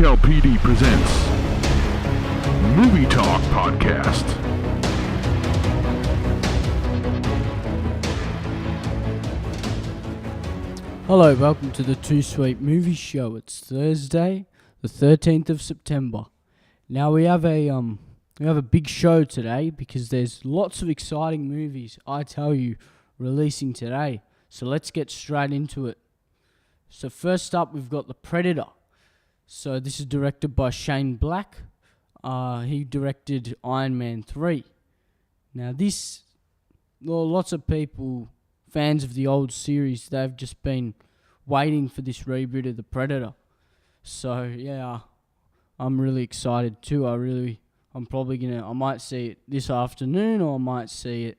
VCAL PD presents Movie Talk Podcast. Hello, welcome to the 2Sweet movie show. It's Thursday, the 13th of September. Now we have a big show today because there's lots of exciting movies, I tell you, releasing today. So let's get straight into it. So first up, we've got The Predator. So this is directed by Shane Black. He directed Iron Man 3. Now lots of people, fans of the old series, they've just been waiting for this reboot of The Predator. So yeah, I'm really excited too. I might see it this afternoon, or I might see it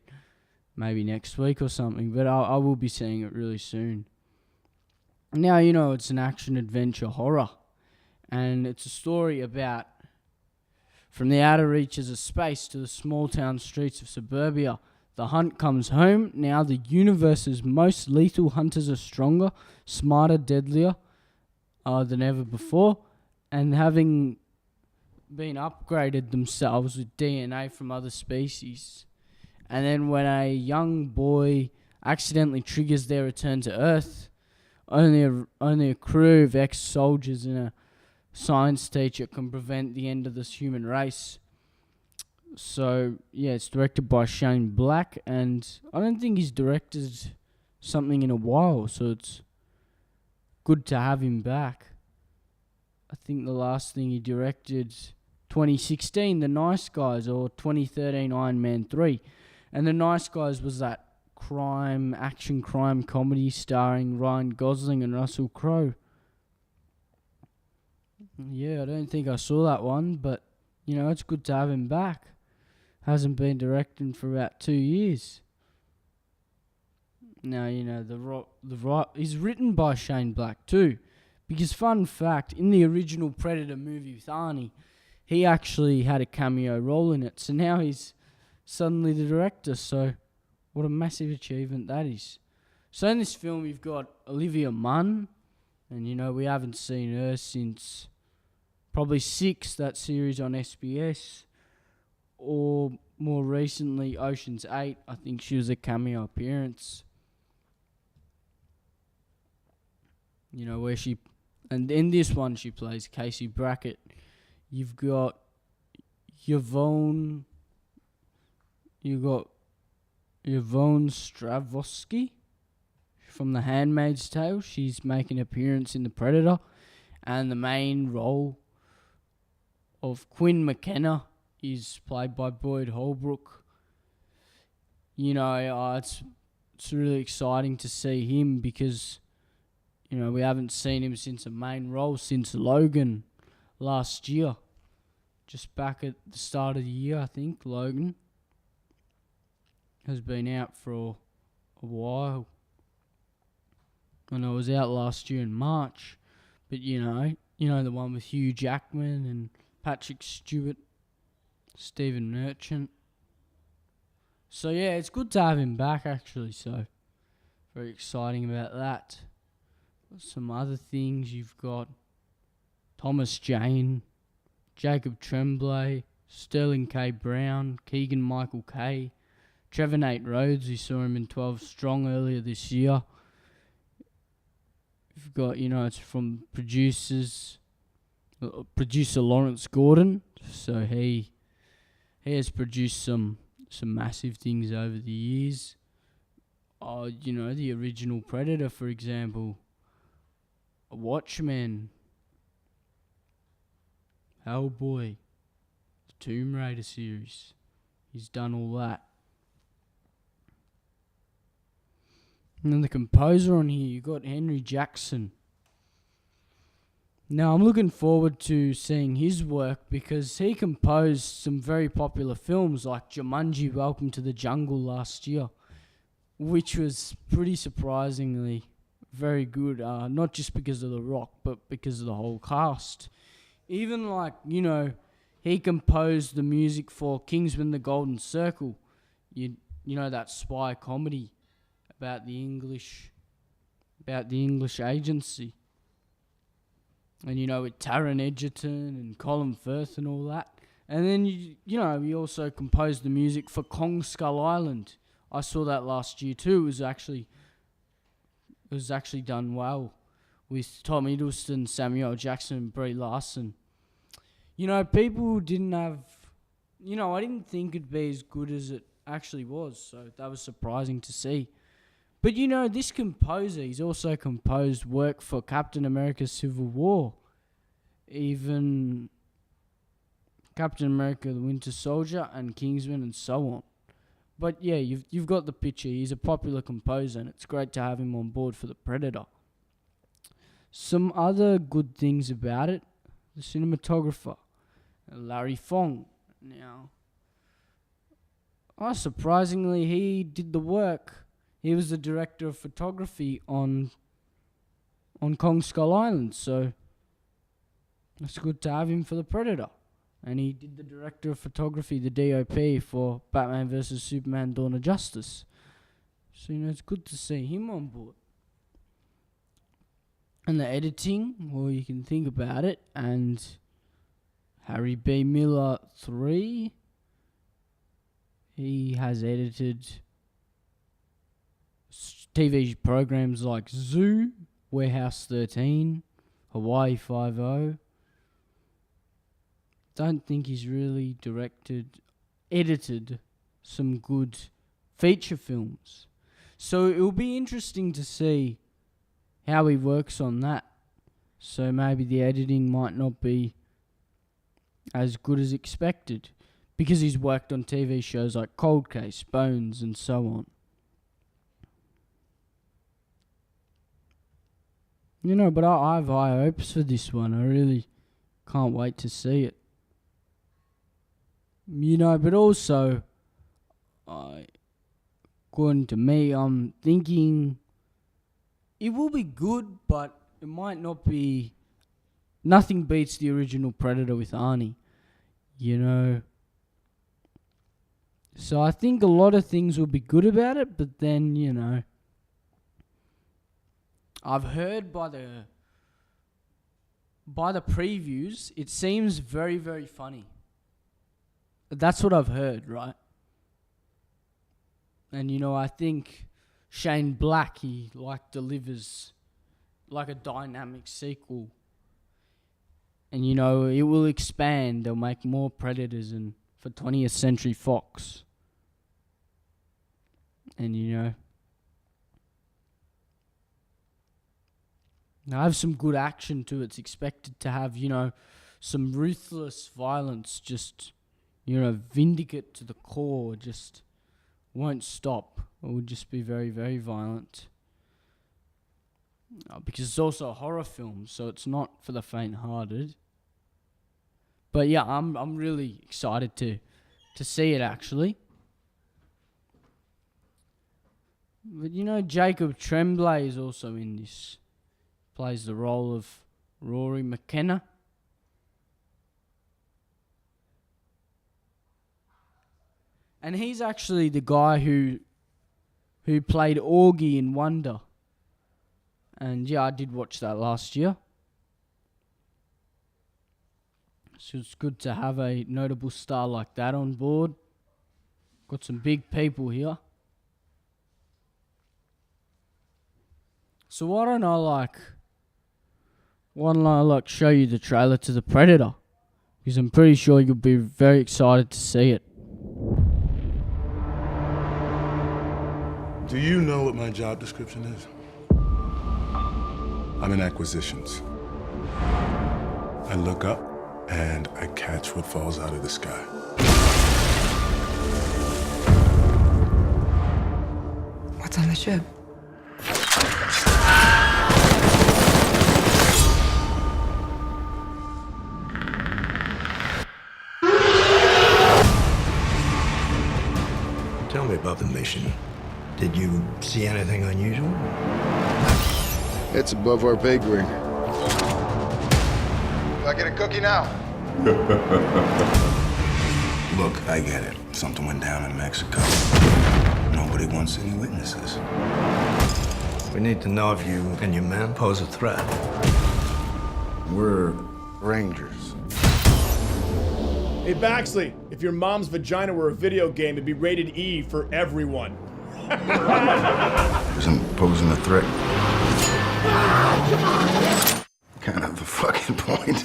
maybe next week or something, but I will be seeing it really soon. Now, it's an action-adventure horror, and it's a story about from the outer reaches of space to the small-town streets of suburbia. The hunt comes home. Now the universe's most lethal hunters are stronger, smarter, deadlier than ever before, and having been upgraded themselves with DNA from other species. And then when a young boy accidentally triggers their return to Earth, only a crew of ex-soldiers and a science teacher can prevent the end of this human race. So, yeah, it's directed by Shane Black, and I don't think he's directed something in a while, so it's good to have him back. I think the last thing he directed, 2016, The Nice Guys, or 2013, Iron Man 3. And The Nice Guys was that action crime comedy starring Ryan Gosling and Russell Crowe. Yeah, I don't think I saw that one, but, it's good to have him back. Hasn't been directing for about 2 years. Now, he's written by Shane Black too. Because fun fact, in the original Predator movie with Arnie, he actually had a cameo role in it. So now he's suddenly the director. So what a massive achievement that is. So in this film, you've got Olivia Munn. And, we haven't seen her since probably Six, that series on SBS. Or more recently, Ocean's 8. I think she was a cameo appearance. And in this one she plays Casey Brackett. You've got Yvonne Stravosky from The Handmaid's Tale. She's making an appearance in The Predator. And the main role of Quinn McKenna is played by Boyd Holbrook. It's really exciting to see him because, we haven't seen him since a main role since Logan last year. Just back at the start of the year, I think, Logan has been out for a while. I know it was out last year in March, but the one with Hugh Jackman and Patrick Stewart, Stephen Merchant. So yeah, it's good to have him back actually, so very exciting about that. Some other things, you've got Thomas Jane, Jacob Tremblay, Sterling K. Brown, Keegan Michael Kay, Trevor Nate Rhodes, we saw him in 12 Strong earlier this year. You've got, it's from producer Lawrence Gordon, so he has produced some massive things over the years. The original Predator, for example, Watchmen, Hellboy, the Tomb Raider series. He's done all that. And then the composer on here, you got Henry Jackson. Now, I'm looking forward to seeing his work because he composed some very popular films like Jumanji, Welcome to the Jungle last year, which was pretty surprisingly very good, not just because of The Rock, but because of the whole cast. Even he composed the music for Kingsman: The Golden Circle, that spy comedy about the English agency. And, with Taron Egerton and Colin Firth and all that. And then, he also composed the music for Kong Skull Island. I saw that last year too. It was actually done well with Tom Hiddleston, Samuel Jackson, and Brie Larson. People didn't have... I didn't think it'd be as good as it actually was, so that was surprising to see. But, this composer, he's also composed work for Captain America Civil War. Even Captain America the Winter Soldier and Kingsman and so on. But yeah, you've got the picture. He's a popular composer and it's great to have him on board for The Predator. Some other good things about it, the cinematographer, Larry Fong. Now, surprisingly, he did the work. He was the director of photography on Kong Skull Island, so it's good to have him for The Predator. And he did the director of photography, the DOP, for Batman vs. Superman Dawn of Justice. So, it's good to see him on board. And the editing, well, you can think about it. And Harry B. Miller 3, he has edited TV programs like Zoo, Warehouse 13, Hawaii 5-0. Don't think he's really edited some good feature films. So it'll be interesting to see how he works on that. So maybe the editing might not be as good as expected because he's worked on TV shows like Cold Case, Bones, and so on. But I have high hopes for this one. I really can't wait to see it. But also, according to me, I'm thinking it will be good, but it might not be. Nothing beats the original Predator with Arnie, So I think a lot of things will be good about it, but then, I've heard by the previews, it seems very, very funny. That's what I've heard, right? And, I think Shane Black, he, delivers, a dynamic sequel. And, it will expand. They'll make more Predators and for 20th Century Fox. And, I have some good action to it. It's expected to have, some ruthless violence, just... vindicate to the core, just won't stop. It will just be very, very violent. Because it's also a horror film, so it's not for the faint-hearted. But yeah, I'm really excited to see it actually. But Jacob Tremblay is also in this. Plays the role of Rory McKenna. And he's actually the guy who played Augie in Wonder. And yeah, I did watch that last year. So it's good to have a notable star like that on board. Got some big people here. So why don't I show you the trailer to The Predator? Because I'm pretty sure you'll be very excited to see it. Do you know what my job description is? I'm in acquisitions. I look up and I catch what falls out of the sky. What's on the ship? Tell me about the mission. Did you see anything unusual? It's above our pay grade. Do I get a cookie now? Look, I get it. Something went down in Mexico. Nobody wants any witnesses. We need to know if you and your men pose a threat. We're rangers. Hey, Baxley, if your mom's vagina were a video game, it'd be rated E for everyone. Isn't posing a threat kind of the fucking point?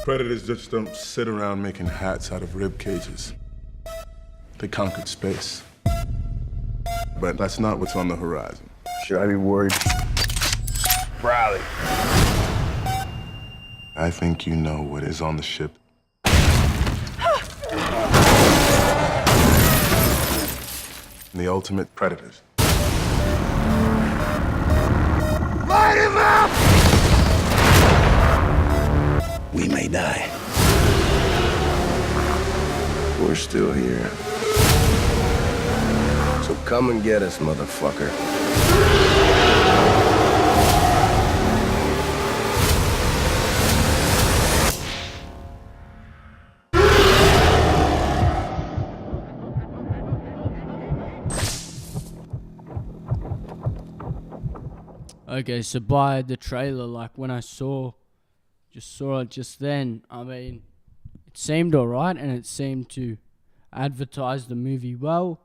Predators just don't sit around making hats out of rib cages. They conquered space. But that's not what's on the horizon. Should I be worried? Riley. I think you know what is on the ship. The ultimate predators. Light him up! We may die. We're still here. So come and get us, motherfucker. Okay, so by the trailer, like when I saw it just then, I mean, it seemed alright and it seemed to advertise the movie well.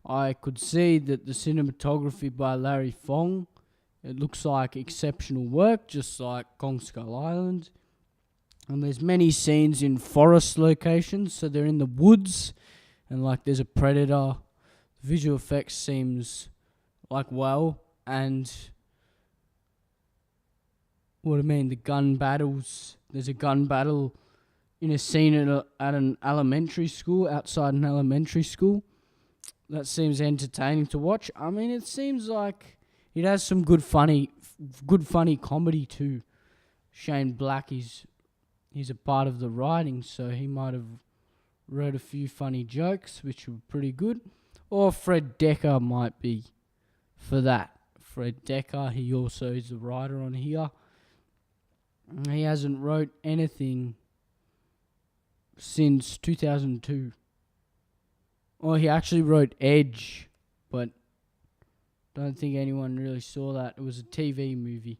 I could see that the cinematography by Larry Fong, it looks like exceptional work, just like Kong Skull Island. And there's many scenes in forest locations, so they're in the woods, and like there's a predator. Visual effects seems like well, and what I mean, the gun battles. There's a gun battle in a scene at an elementary school, outside an elementary school. That seems entertaining to watch. I mean, it seems like it has some good funny comedy too. Shane Black he's a part of the writing, so he might have wrote a few funny jokes, which were pretty good. Or Fred Decker might be for that. Fred Decker, he also is the writer on here. He hasn't wrote anything since 2002. Or he actually wrote Edge, but don't think anyone really saw that. It was a TV movie.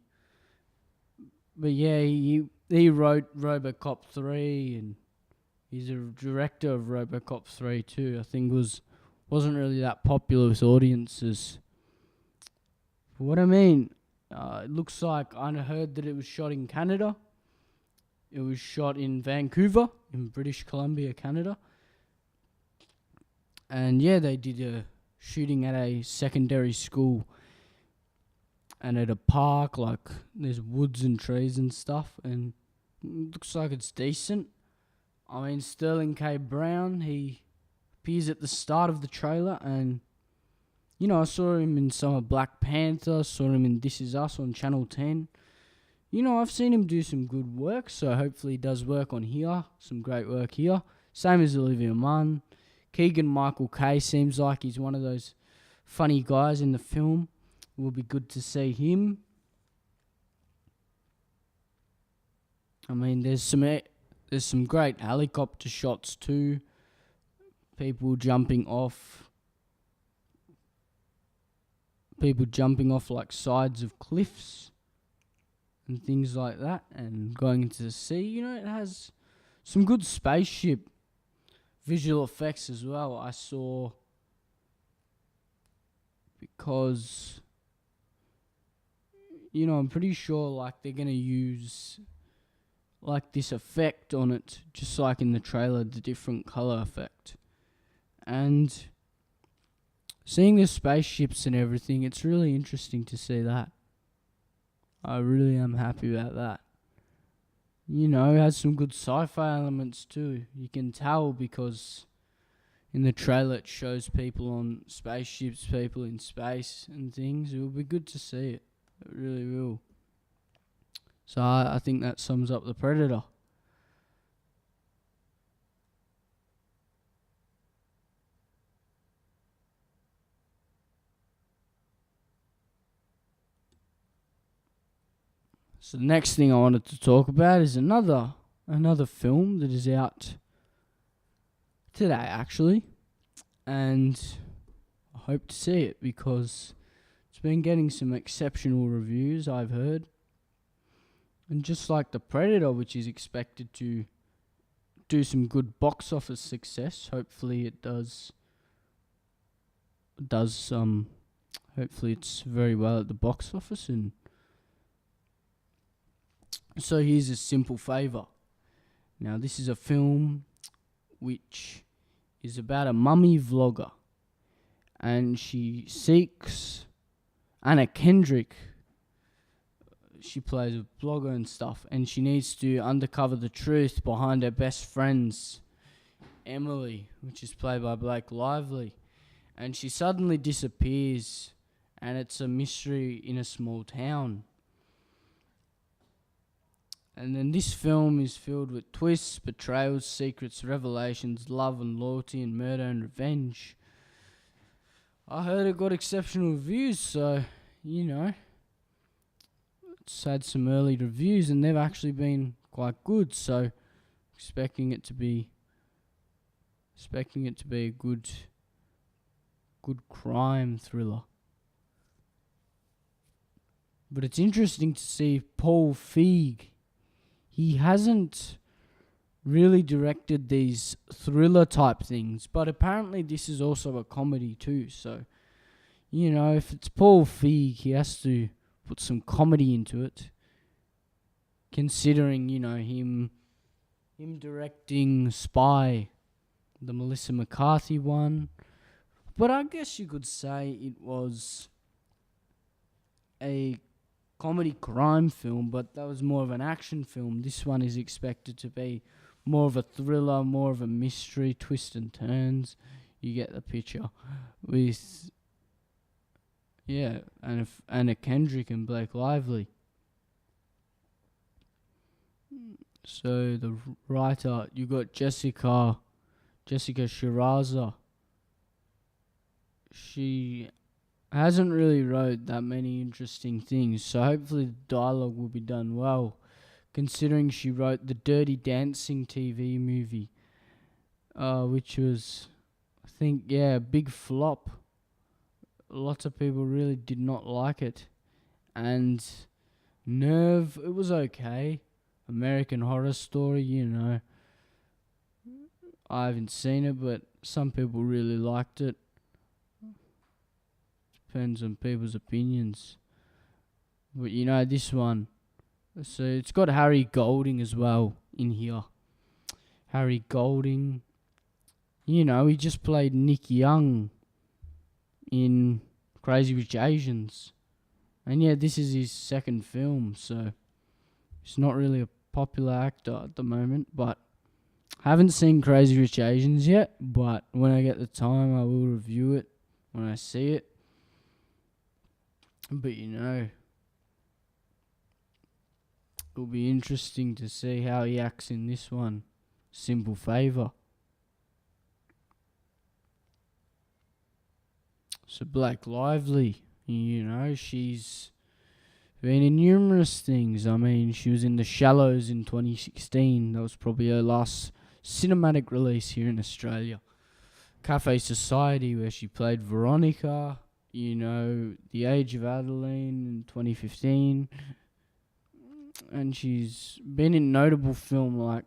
But yeah, he wrote RoboCop 3, and he's a director of RoboCop 3 too. I think wasn't really that popular with audiences. But what I mean, it looks like I heard that it was shot in Canada. It was shot in Vancouver, in British Columbia, Canada. And yeah, they did a shooting at a secondary school and at a park, like there's woods and trees and stuff, and it looks like it's decent. I mean, Sterling K. Brown, he appears at the start of the trailer, and you know, I saw him in some of Black Panther, saw him in This Is Us on Channel 10. You know, I've seen him do some good work, so hopefully he does work on here, some great work here. Same as Olivia Munn. Keegan-Michael Kay seems like he's one of those funny guys in the film. It will be good to see him. I mean, there's some great helicopter shots too. People jumping off like sides of cliffs and things like that, and going into the sea. You know, it has some good spaceship visual effects as well. I saw, because you know, I'm pretty sure like they're gonna use like this effect on it, just like in the trailer, the different color effect. And seeing the spaceships and everything, it's really interesting to see that. I really am happy about that. You know, it has some good sci-fi elements too. You can tell because in the trailer it shows people on spaceships, people in space and things. It will be good to see it. It really will. So I think that sums up the Predator. So the next thing I wanted to talk about is another film that is out today actually, and I hope to see it because it's been getting some exceptional reviews, I've heard. And just like The Predator, which is expected to do some good box office success, hopefully it does. Hopefully it's very well at the box office. And so here's a simple favour. Now this is a film which is about a mummy vlogger, and she seeks Anna Kendrick. She plays a blogger and stuff, and she needs to uncover the truth behind her best friend's Emily, which is played by Blake Lively. And she suddenly disappears, and it's a mystery in a small town. And then this film is filled with twists, betrayals, secrets, revelations, love and loyalty, and murder and revenge. I heard it got exceptional reviews, so, you know, it's had some early reviews, and they've actually been quite good, so expecting it to be a good crime thriller. But it's interesting to see Paul Feig. He hasn't really directed these thriller type things, but apparently this is also a comedy too. So, you know, if it's Paul Feig, he has to put some comedy into it. Considering, you know, him directing Spy, the Melissa McCarthy one. But I guess you could say it was a comedy crime film, but that was more of an action film. This one is expected to be more of a thriller, more of a mystery, twists and turns. You get the picture. With, yeah, Anna Kendrick and Blake Lively. So the writer, you got Jessica Shiraza. She hasn't really wrote that many interesting things, so hopefully the dialogue will be done well, considering she wrote the Dirty Dancing TV movie, which was, I think, a big flop. Lots of people really did not like it. And Nerve, it was okay. American Horror Story, you know, I haven't seen it, but some people really liked it. Depends on people's opinions. But you know, this one, so it's got Harry Golding as well in here. Harry Golding, you know, he just played Nick Young in Crazy Rich Asians. And yeah, this is his second film, so he's not really a popular actor at the moment, but haven't seen Crazy Rich Asians yet, but when I get the time I will review it when I see it. But you know, it'll be interesting to see how he acts in this one. Simple Favour. So Blake Lively, you know, she's been in numerous things. I mean, she was in The Shallows in 2016. That was probably her last cinematic release here in Australia. Cafe Society, where she played Veronica. You know, The Age of Adeline in 2015. And she's been in notable film like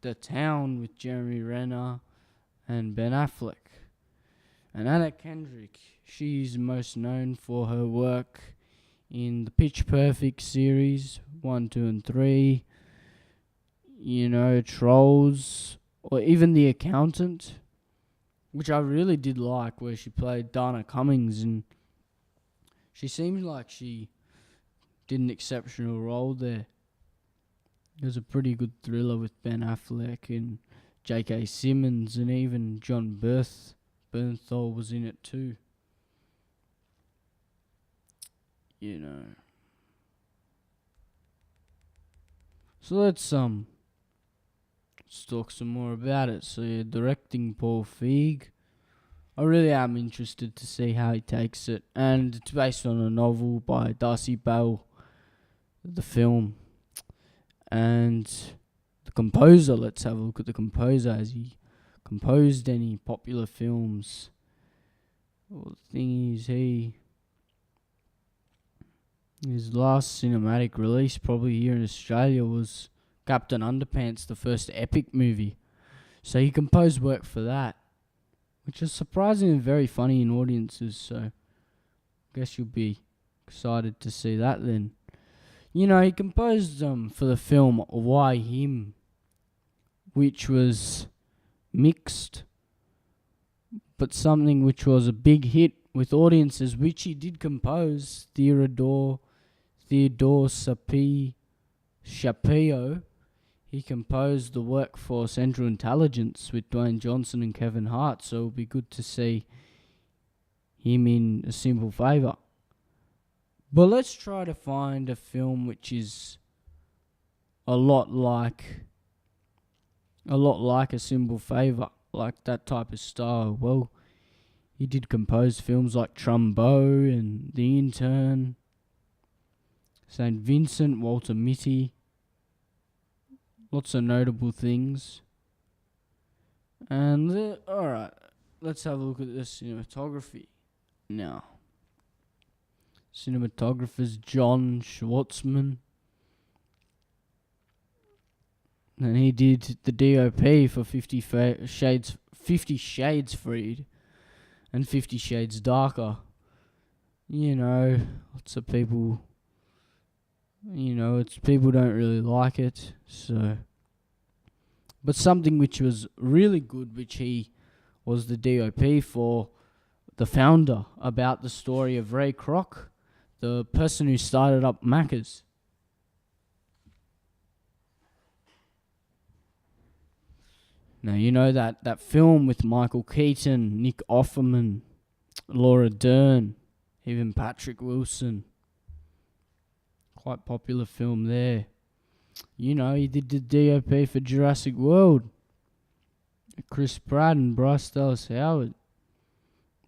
The Town with Jeremy Renner and Ben Affleck. And Anna Kendrick, she's most known for her work in the Pitch Perfect series, 1, 2, and 3. You know, Trolls, or even The Accountant, which I really did like, where she played Dana Cummings, and she seemed like she did an exceptional role there. It was a pretty good thriller with Ben Affleck and J.K. Simmons, and even John Bernthal was in it too. You know. So let's talk some more about it. So yeah, directing Paul Feig. I really am interested to see how he takes it. And it's based on a novel by Darcy Bell, the film. And the composer, let's have a look at the composer as he composed any popular films. Well, the thing is, his last cinematic release, probably here in Australia, was Captain Underpants, the first epic movie. So he composed work for that, which is surprisingly very funny in audiences, so I guess you'll be excited to see that then. You know, he composed for the film Why Him, which was mixed, but something which was a big hit with audiences, which he did compose. Theodore Shapiro, he composed the work for Central Intelligence with Dwayne Johnson and Kevin Hart, so it'll be good to see him in A Simple Favor. But let's try to find a film which is a lot like A Simple Favor, like that type of style. Well, he did compose films like Trumbo and The Intern, St. Vincent, Walter Mitty. Lots of notable things. And, alright, let's have a look at the cinematography now. Cinematographer's John Schwartzman. And he did the DOP for 50 Shades Freed and 50 Shades Darker. You know, lots of people, people don't really like it, so. But something which was really good, which he was the DOP for, The Founder, about the story of Ray Kroc, the person who started up Macca's. Now, you know that film with Michael Keaton, Nick Offerman, Laura Dern, even Patrick Wilson. Quite popular film there. You know, he did the DOP for Jurassic World. Chris Pratt and Bryce Dallas Howard,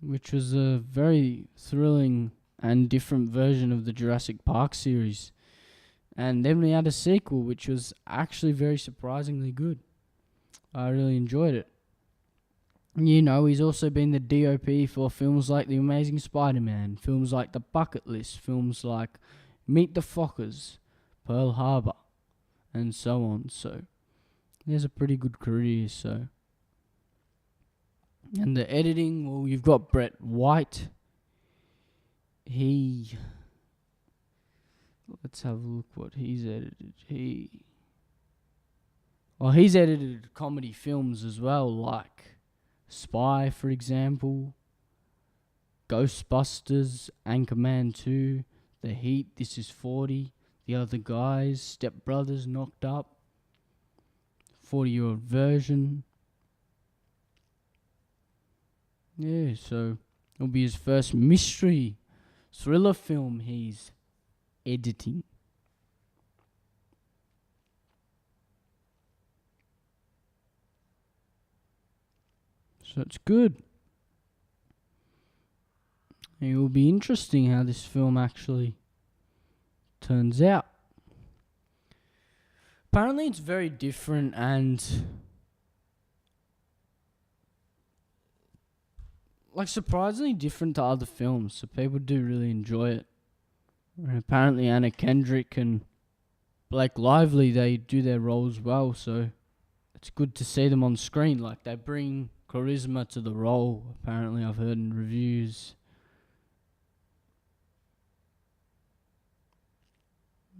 which was a very thrilling and different version of the Jurassic Park series. And then we had a sequel, which was actually very surprisingly good. I really enjoyed it. You know, he's also been the DOP for films like The Amazing Spider-Man, films like The Bucket List, films like Meet the Fockers, Pearl Harbor, and so on. So, he has a pretty good career, so. And the editing, well, you've got Brett White. Let's have a look what he's edited. He's edited comedy films as well, like Spy, for example, Ghostbusters, Anchorman 2, The Heat, This Is 40, The Other Guys, Step Brothers, Knocked Up, 40-Year-Old Version. Yeah, so it'll be his first mystery thriller film he's editing. So it's good. It will be interesting how this film actually turns out. Apparently it's very different and surprisingly different to other films, so people do really enjoy it. And apparently Anna Kendrick and Blake Lively, they do their roles well, so it's good to see them on screen. Like, they bring charisma to the role, apparently, I've heard in reviews.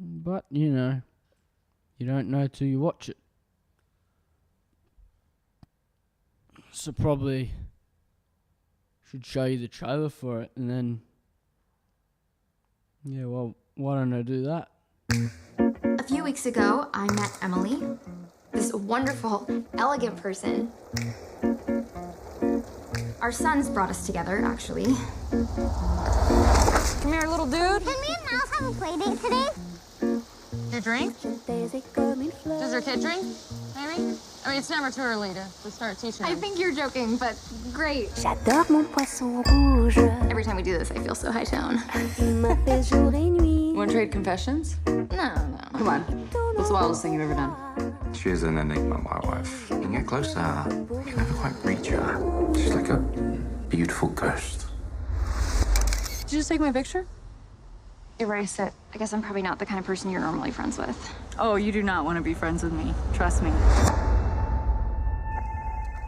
But, you know, you don't know till you watch it. So probably should show you the trailer for it, and then, yeah, well, why don't I do that? A few weeks ago, I met Emily, this wonderful, elegant person. Our sons brought us together, actually. Come here, little dude. Can me and Miles have a play date today? Your drink? Does your kid drink? Maybe? I mean, it's never too early to start teaching I them. think you're joking, but great. J'adore mon poisson rouge. Every time we do this, I feel so high tone. Il m'appelle jour et nuit. Want to trade confessions? No. Come on. What's the wildest thing you've ever done? She's an enigma, my wife. You can get close to her. You can never quite reach her. She's like a beautiful ghost. Did you just take my picture? Erase it. I guess I'm probably not the kind of person you're normally friends with. Oh, you do not want to be friends with me. Trust me.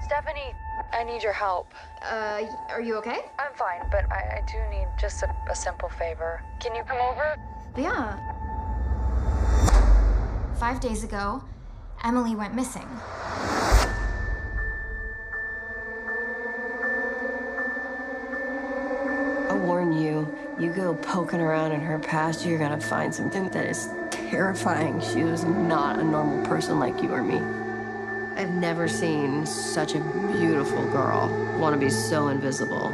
Stephanie, I need your help. Are you okay? I'm fine, but I do need just a simple favor. Can you come over? Yeah. 5 days ago, Emily went missing. I warn you, you go poking around in her past, you're gonna find something that is terrifying. She was not a normal person like you or me. I've never seen such a beautiful girl want to be so invisible.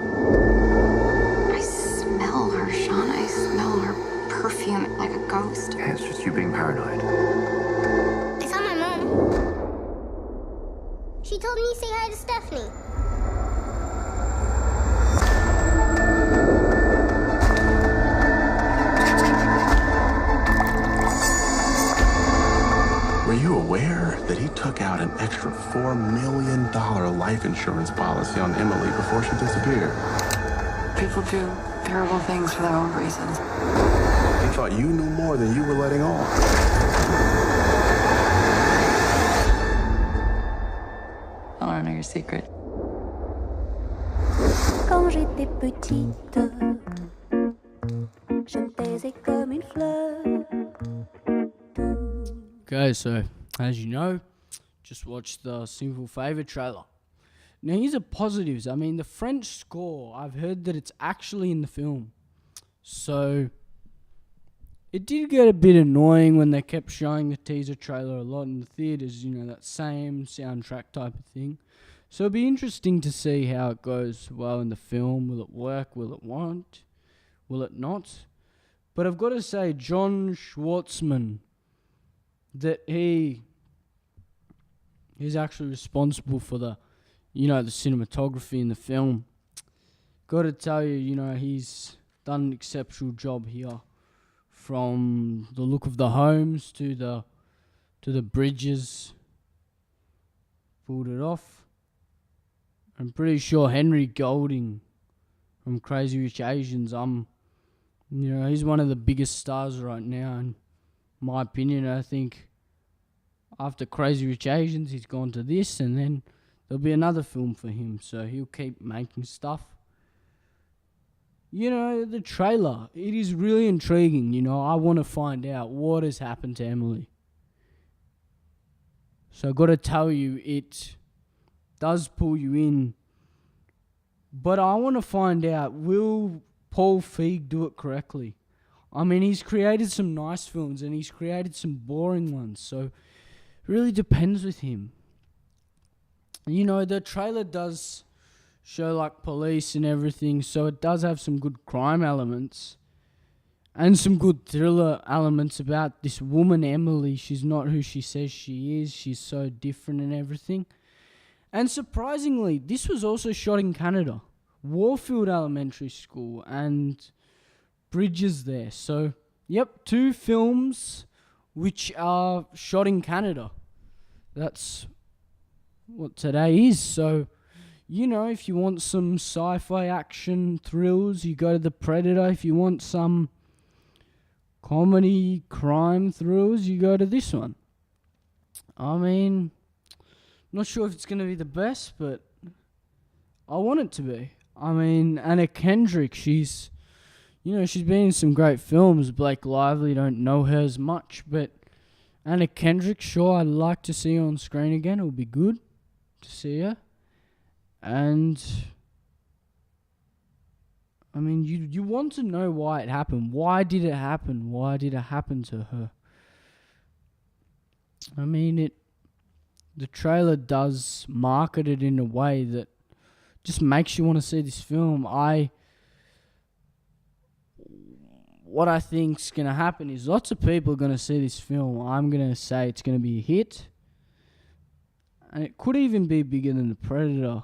I smell her, Sean. I smell her perfume like a ghost. Yeah, it's just you being paranoid. I saw my mom. She told me to say hi to Stephanie. Were you aware that he took out an extra $4 million life insurance policy on Emily before she disappeared? People do terrible things for their own reasons. He thought you knew more than you were letting on. I want to know your secret. Quand j'étais petite, je me taisais comme une fleur. Okay, so as you know, just watched the Single Favour trailer. Now here's the positives. I mean, the French score, I've heard that it's actually in the film. So it did get a bit annoying when they kept showing the teaser trailer a lot in the theatres, you know, that same soundtrack type of thing. So it'll be interesting to see how it goes well in the film. Will it work? Will it won't? Will it not? But I've got to say, John Schwartzman, that he's actually responsible for the cinematography in the film. Got to tell you, he's done an exceptional job here. From the look of the homes to the bridges, pulled it off. I'm pretty sure Henry Golding from Crazy Rich Asians, he's one of the biggest stars right now. In my opinion, I think after Crazy Rich Asians, he's gone to this, and then there'll be another film for him. So he'll keep making stuff. The trailer, it is really intriguing. I want to find out what has happened to Emily. So I've got to tell you, it does pull you in. But I want to find out, will Paul Feig do it correctly? I mean, he's created some nice films and he's created some boring ones. So it really depends with him. The trailer does show like police and everything, so it does have some good crime elements and some good thriller elements about this woman, Emily. She's not who she says she is. She's so different and everything. And surprisingly, this was also shot in Canada. Warfield Elementary School and Bridges there. So, yep, 2 films which are shot in Canada. That's what today is. So, if you want some sci-fi action thrills, you go to The Predator. If you want some comedy crime thrills, you go to this one. I mean, not sure if it's going to be the best, but I want it to be. I mean, Anna Kendrick, she's been in some great films. Blake Lively, don't know her as much, but Anna Kendrick, sure, I'd like to see her on screen again. It would be good to see her. And, I mean, you want to know why it happened. Why did it happen? Why did it happen to her? I mean, the trailer does market it in a way that just makes you want to see this film. What I think's going to happen is lots of people are going to see this film. I'm going to say it's going to be a hit. And it could even be bigger than The Predator.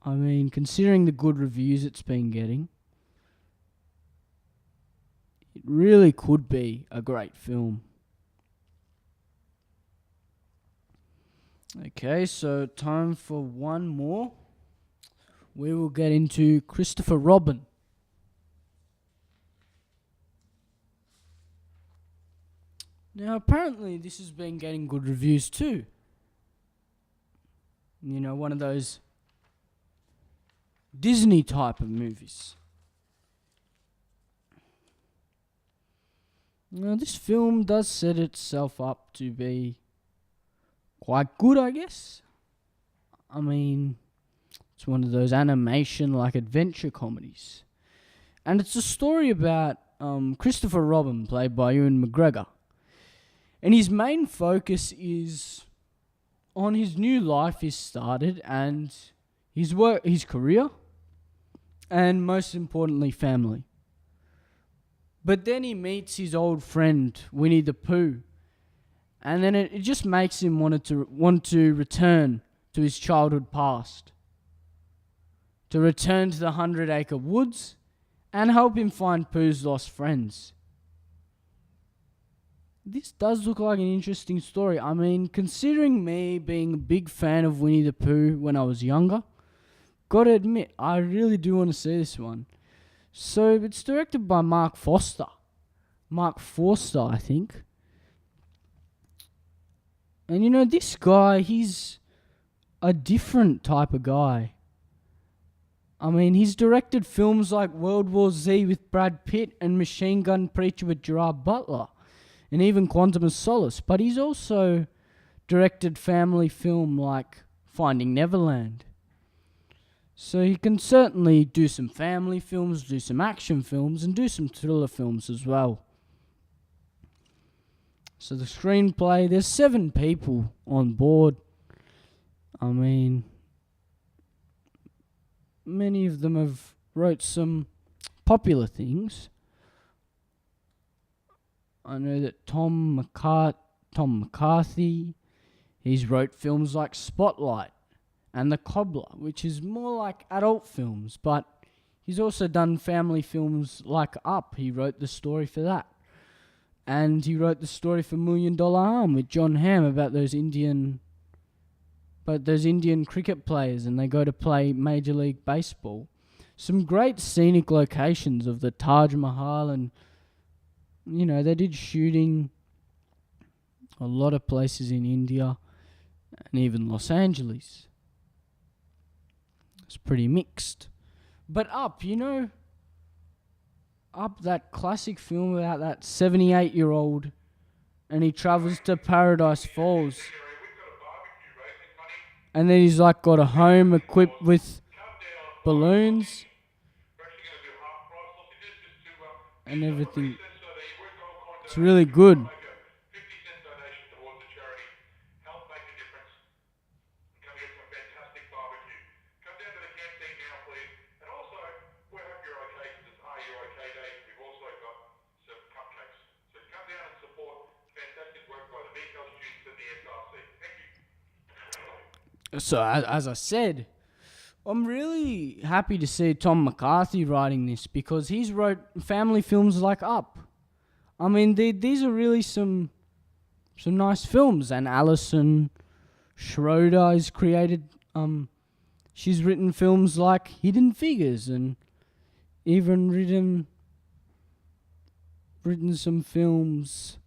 I mean, considering the good reviews it's been getting, It really could be a great film. Okay, so time for one more. We will get into Christopher Robin. Now, apparently this has been getting good reviews too. You know, one of those Disney type of movies. Now, this film does set itself up to be quite good, I guess. I mean, it's one of those animation-like adventure comedies. And it's a story about Christopher Robin, played by Ewan McGregor. And his main focus is on his new life he's started and his work, his career, and most importantly, family. But then he meets his old friend, Winnie the Pooh. And then it just makes him want to return to his childhood past. To return to the 100-acre woods and help him find Pooh's lost friends. This does look like an interesting story. I mean, considering me being a big fan of Winnie the Pooh when I was younger, gotta admit, I really do want to see this one. So, it's directed by Mark Forster, I think. And you know, this guy, he's a different type of guy. I mean, he's directed films like World War Z with Brad Pitt and Machine Gun Preacher with Gerard Butler, and even Quantum of Solace. But he's also directed family film like Finding Neverland. So he can certainly do some family films, do some action films, and do some thriller films as well. So the screenplay, there's 7 people on board. I mean, many of them have wrote some popular things. I know that Tom McCarthy, he's wrote films like Spotlight and The Cobbler, which is more like adult films, but he's also done family films like Up. He wrote the story for that. And he wrote the story for $1 Million Arm with John Hamm about those Indian cricket players, and they go to play Major League Baseball. Some great scenic locations of the Taj Mahal, and you know, they did shooting a lot of places in India and even Los Angeles. It's pretty mixed. But Up, you know, Up, that classic film about that 78-year-old, and he travels to Paradise Falls. And then he's like got a home equipped with balloons and everything. It's really good. So, as I said, I'm really happy to see Tom McCarthy writing this, because he's wrote family films like Up. I mean, these are really some nice films. And Alison Schroeder has created, she's written films like Hidden Figures, and even written some films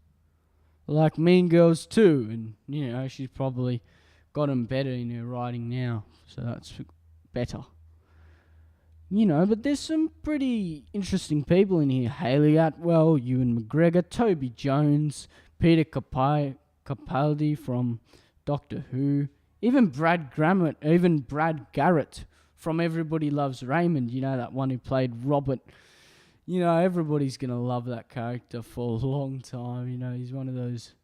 like Mean Girls 2, and you know, she's probably gotten better in her writing now, so that's better. You know, but there's some pretty interesting people in here. Hayley Atwell, Ewan McGregor, Toby Jones, Peter Capaldi from Doctor Who, even Brad Garrett from Everybody Loves Raymond, you know, that one who played Robert. You know, everybody's going to love that character for a long time. You know, he's one of those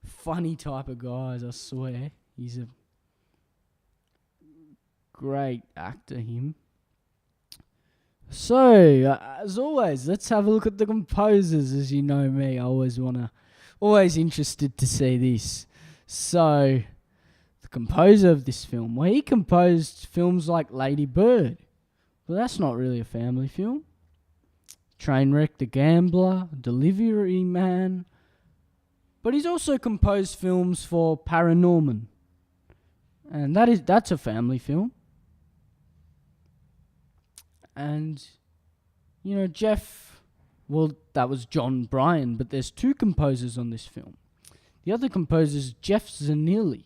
funny type of guys, I swear. He's a great actor, him. So, as always, let's have a look at the composers. As you know me, I always interested to see this. So, the composer of this film, well, he composed films like Lady Bird. Well, that's not really a family film. Trainwreck the Gambler, Delivery Man. But he's also composed films for Paranorman. And that's a family film. And, Jeff, well, that was John Bryan, but there's two composers on this film. The other composer is Jeff Zanilli.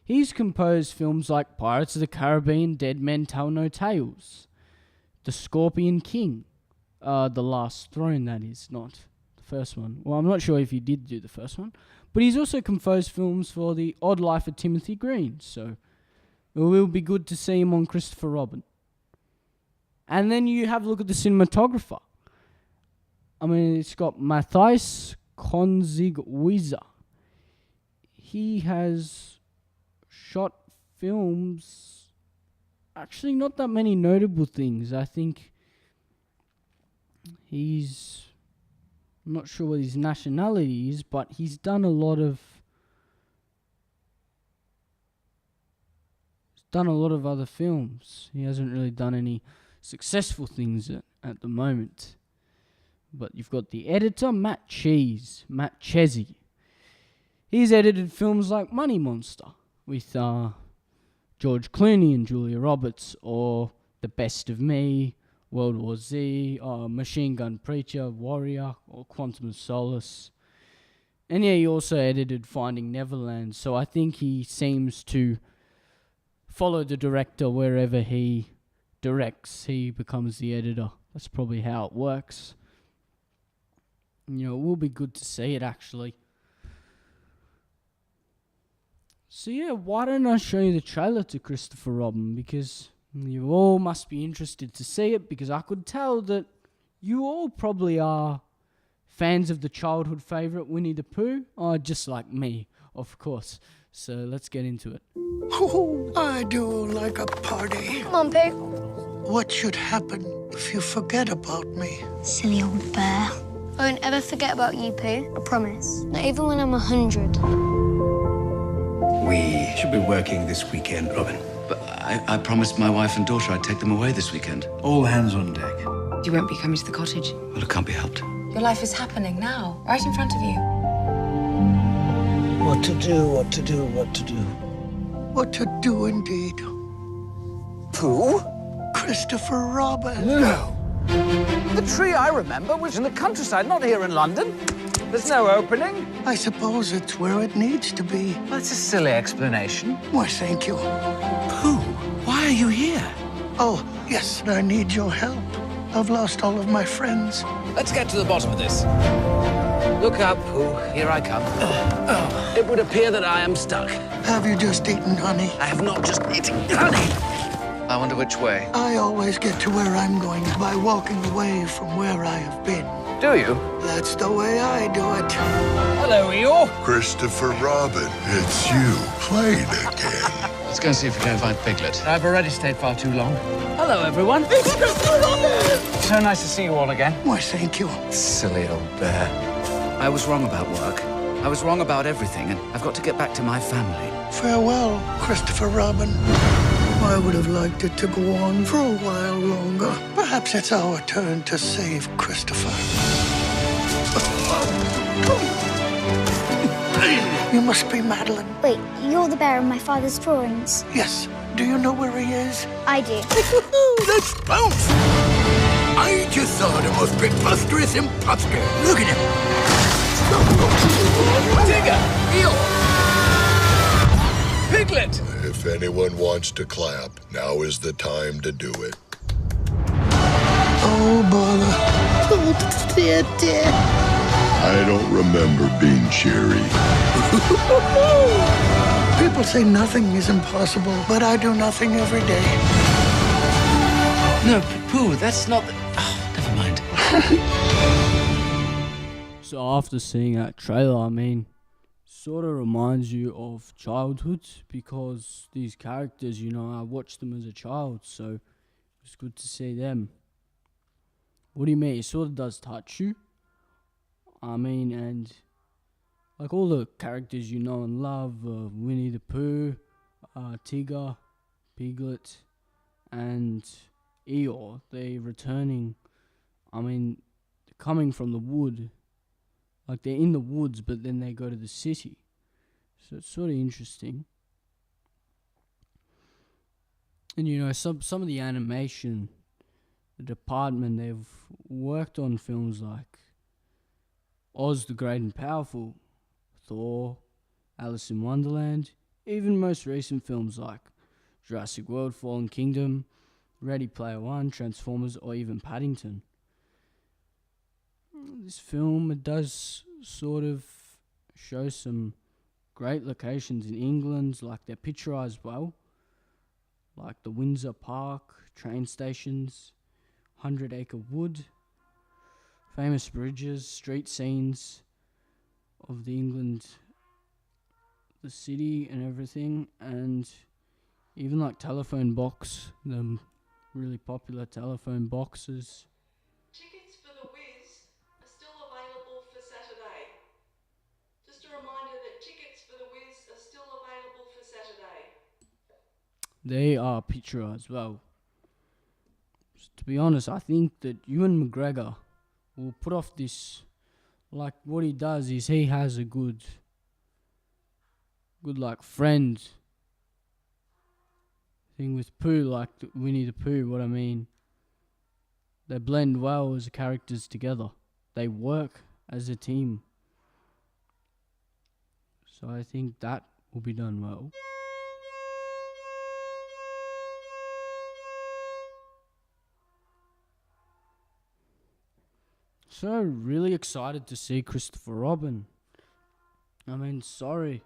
He's composed films like Pirates of the Caribbean, Dead Men Tell No Tales, The Scorpion King, The Last Throne, that is, not the first one. Well, I'm not sure if he did do the first one, but he's also composed films for The Odd Life of Timothy Green, so it will be good to see him on Christopher Robin. And then you have a look at the cinematographer. I mean, it's got Matthias Konzig-Weiser. He has shot films, actually not that many notable things. I think I'm not sure what his nationality is, but he's done a lot of other films. He hasn't really done any successful things at the moment. But you've got the editor, Matt Chesey. He's edited films like Money Monster with George Clooney and Julia Roberts, or The Best of Me, World War Z, Machine Gun Preacher, Warrior, or Quantum of Solace. And yeah, he also edited Finding Neverland, so I think he seems to follow the director wherever he directs. He becomes the editor. That's probably how it works. It will be good to see it, actually. So yeah, why don't I show you the trailer to Christopher Robin, because you all must be interested to see it, because I could tell that you all probably are fans of the childhood favourite Winnie the Pooh, just like me, of course. So let's get into it. Oh, I do like a party. Come on, Pooh. What should happen if you forget about me? Silly old bear. I won't ever forget about you, Pooh. I promise. Not even when I'm 100. We should be working this weekend, Robin. But I promised my wife and daughter I'd take them away this weekend. All hands on deck. You won't be coming to the cottage. Well, it can't be helped. Your life is happening now, right in front of you. What to do, what to do, what to do. What to do indeed. Pooh? Christopher Robin. No. The tree I remember was in the countryside, not here in London. There's no opening. I suppose it's where it needs to be. That's a silly explanation. Why, thank you. Pooh, why are you here? Oh, yes, I need your help. I've lost all of my friends. Let's get to the bottom of this. Look up, Pooh. Here I come. It would appear that I am stuck. Have you just eaten honey? I have not just eaten honey. I wonder which way. I always get to where I'm going by walking away from where I have been. Do you? That's the way I do it. Hello, Eeyore. Christopher Robin, it's you playing again. Let's go and see if we can find Piglet. I've already stayed far too long. Hello, everyone. It's Christopher Robin! So nice to see you all again. Why, thank you. Silly old bear. I was wrong about work. I was wrong about everything, and I've got to get back to my family. Farewell, Christopher Robin. I would have liked it to go on for a while longer. Perhaps it's our turn to save Christopher. You must be Madeline. Wait, you're the bear of my father's drawings. Yes. Do you know where he is? I do. Let's bounce! I just saw the most preposterous imposter. Look at him. Tigger! Eeyore! Piglet! If anyone wants to clap, now is the time to do it. Oh, bother. Oh, dear, dear. I don't remember being cheery. People say nothing is impossible, but I do nothing every day. No, Pooh, that's not the... Oh, never mind. So after seeing that trailer, I mean, sort of reminds you of childhood, because these characters, I watched them as a child, so it's good to see them. What do you mean? It sort of does touch you. I mean, and like all the characters you know and love, Winnie the Pooh, Tigger, Piglet, and Eeyore, they're returning I mean, they're coming from the wood. Like, they're in the woods, but then they go to the city. So it's sort of interesting. And, you know, some of the animation, the department, they've worked on films like Oz the Great and Powerful, Thor, Alice in Wonderland, even most recent films like Jurassic World, Fallen Kingdom, Ready Player One, Transformers, or even Paddington. This film, it does sort of show some great locations in England, like they're picturized well, like the Windsor Park, train stations, 100 Acre Wood, famous bridges, street scenes of the England, the city and everything, and even like telephone box, the really popular telephone boxes. Tickets for The Wiz are still available for Saturday. Just a reminder that tickets for The Wiz are still available for Saturday. They are pictured as well. To be honest, I think that Ewan McGregor will put off this. Like, what he does is he has a good like friend thing with Pooh, like Winnie the Pooh. What I mean, they blend well as characters together. They work as a team. So I think that will be done well. So really excited to see Christopher Robin. I mean, sorry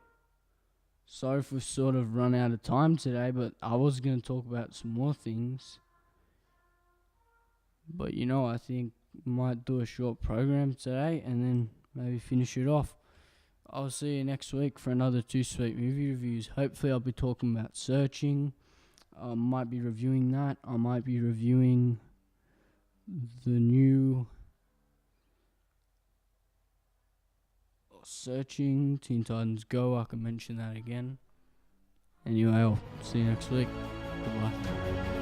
if we've sort of run out of time today, but I was going to talk about some more things. But you know, I think we might do a short program today and then maybe finish it off. I'll see you next week for another 2Sweet movie reviews. Hopefully I'll be talking about Searching. I might be reviewing that. I might be reviewing the new Searching, Teen Titans Go. I can mention that again. Anyway, I'll see you next week. Goodbye.